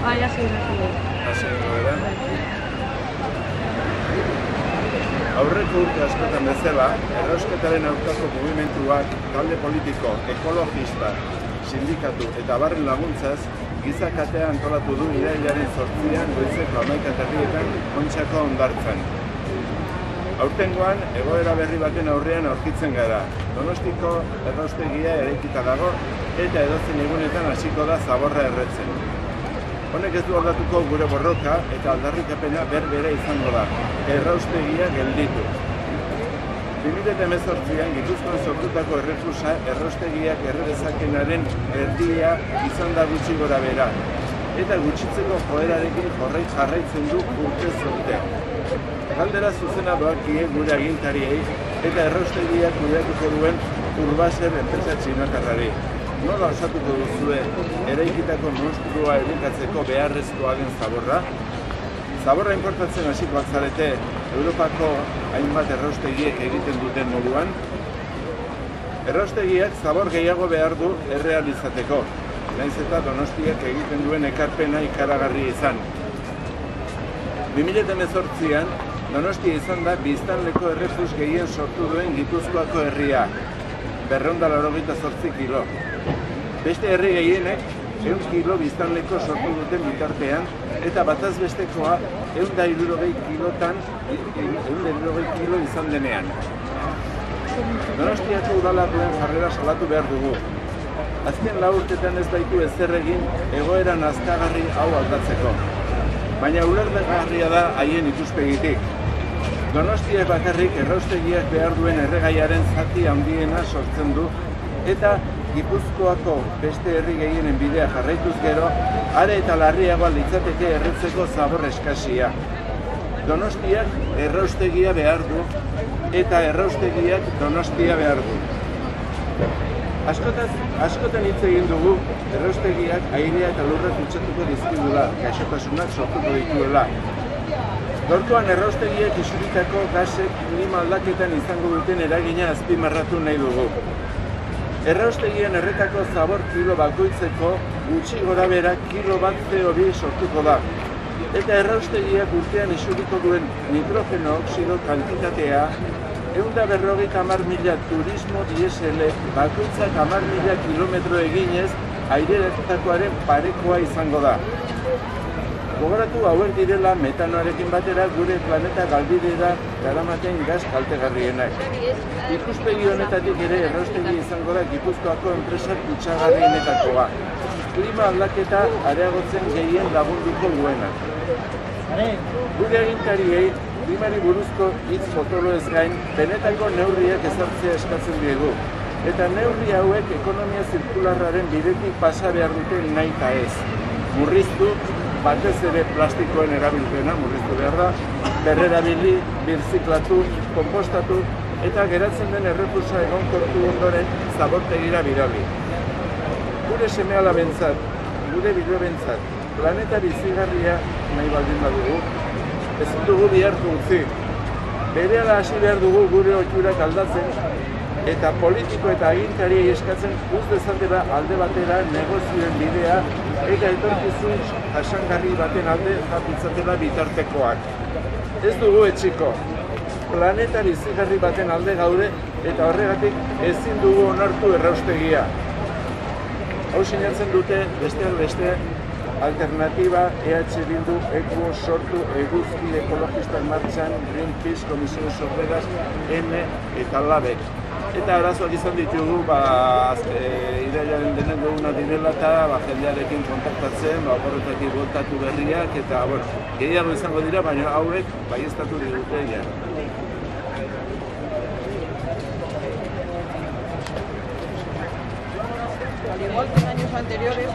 Bai, hasi gara. Aurreko urte askotan bezala, errausketaren aurkako mugimenduak, talde politiko, ekologista, sindikatu eta barren laguntzaz, gizakatea antolatu du irailaren 8an goizeko 11:30 Kontxako hondartzan. Aurtengoan, egoera berri baten aurrean aurkitzen gara. Donostiko erraustegia eraikita dago eta edozein egunetan hasiko da zaborra erretzen. Honek ez du aldatuko gure borroka eta aldarrikapena berbera izango da. Erraustegia gelditu. 2018an Gipuzkoan sortutako errefusa erraustegiak erre dezakenaren erdia izan da gutxi gora bera. Eta gutxitzeko joerarekin jarraitzen du urtez urte. Galdera zuzena doakie gure agintariei eta erraustegiak kudeatuko duen Urbaser enpresa txinatarrari. Nola osatuko duzue eraikitako monstrua edukatzeko beharrezkoa den zaborra? Zaborra inportatzen hasikoak zarete Europako hainbat erraustegiek egiten duten moduan? Erraustegiak zabor gehiago behar du errealizateko, nahiz eta Donostiak egiten duen ekarpena ikaragarri izan. 2018an Donostia izan da biztanleko errefus gehien sortu duen Gipuzkoako herria, 288 kilo. Beste herri gehienek 100 kilo biztanleko sortu duten bitartean, eta bataz bestekoa 160 kilo izan denean. Donostiako udalak duen jarrera salatu behar dugu. Azken 4 urtetan ez baitu ezer egin egoera nazkagarri hau aldatzeko. Baina ulergarria da haien ikuspegitik. Donostia bakarrik erraustegiak behar duen erregaiaren zati handiena sortzen du, eta Gipuzkoako beste herri gehienen bidea jarraituz gero, are eta larriagoa litzateke erretzeko zabor eskasia. Donostiak erraustegia behar du, eta erraustegiak Donostia behar du. Askotan hitz egin dugu, erraustegiak airea eta lurra kutsatuko dizkigula, gaixotasunak sortuko dituela. Gaurkoan erraustegiak isuritako gasek klima aldaketan izango duten eragina azpimarratu nahi dugu. Erraustegian erretako zabor kilo bakoitzeko gutxi gorabehera kilo bat CO2 sortuko da. Eta erraustegiak urtean isuriko duen nitrogeno oxido kantitatea 150.000 turismo diesel bakoitzak 10.000 kilometro eginez aireratakoaren parekoa izango da. Gogoratu hauek direla metanoarekin batera gure planeta galbidera daramaten gas kaltegarrienak. Ikuspegi honetatik ere erraustegi izango da Gipuzkoako enpresa kutsagarrienetakoa. Klima aldaketa areagotzen gehien lagunduko duena. Gure agintariei klimari buruzko hitz potolo ez gain, benetako neurriak ezartzea eskatzen diegu. Eta neurri hauek ekonomia zirkularraren bidetik pasa behar duten nahi eta ez. Murriztu, batez ere plastikoen erabilpena murriztu behar da, berrerabili, birziklatu, konpostatu eta geratzen den errefusa egonkortu ondoren zabortegira bidali. Gure seme-alabentzat, gure bilobentzat, planeta bizigarria nahi baldin badugu, ezin dugu bihartu utzi. Berehala hasi behar dugu gure ohiturak aldatzen, eta politiko eta agintariei eskatzen uz dezatela alde batera negozioen bidea eta etorkizun jasangarri baten alde japitzatela bitartekoak. Ez dugu etxiko. Planeta bizigarri baten alde gaude eta horregatik ezin dugu onartu erraustegia. Hau sinatzen dute besteak beste Alternatiba, EH Bildu, EKU, Sortu, Eguzki, Ekologistak Martxan, Greenpeace, Komisiones Obreras, N eta Labek. Eta arazoak izan ditugu, irailaren denengo eguna direla eta jendearekin kontaktatzen, horretatik bueltatu berriak, eta gehiago izango dira, baina hauek baieztatu digute ja. Al igual que en años anteriores,